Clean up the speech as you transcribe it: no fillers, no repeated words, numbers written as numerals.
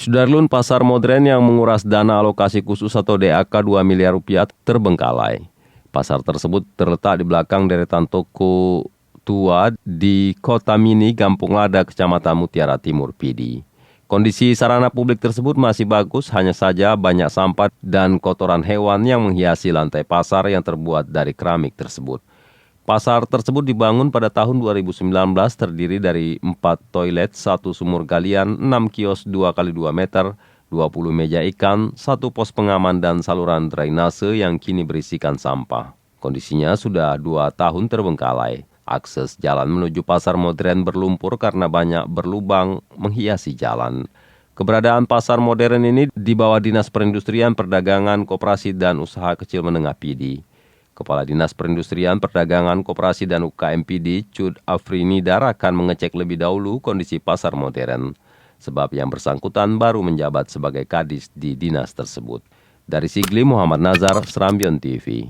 Sudarlun, pasar modern yang menguras dana alokasi khusus atau DAK 2 miliar rupiah terbengkalai. Pasar tersebut terletak di belakang deretan toko tua di Kota Mini, Gampung Lada, Kecamatan Mutiara Timur, Pidi. Kondisi sarana publik tersebut masih bagus, hanya saja banyak sampah dan kotoran hewan yang menghiasi lantai pasar yang terbuat dari keramik tersebut. Pasar tersebut dibangun pada tahun 2019, terdiri dari 4 toilet, 1 sumur galian, 6 kios 2x2 meter, 20 meja ikan, 1 pos pengaman dan saluran drainase yang kini berisikan sampah. Kondisinya sudah 2 tahun terbengkalai. Akses jalan menuju pasar modern berlumpur karena banyak berlubang menghiasi jalan. Keberadaan pasar modern ini di bawah Dinas Perindustrian, Perdagangan, Koperasi dan Usaha Kecil Menengah Pidi. Kepala Dinas Perindustrian, Perdagangan, Koperasi dan UKM Pidi, Cud Afrinidar, akan mengecek lebih dahulu kondisi pasar modern, sebab yang bersangkutan baru menjabat sebagai kadis di dinas tersebut. Dari Sigli, Muhammad Nazar, Serambion TV.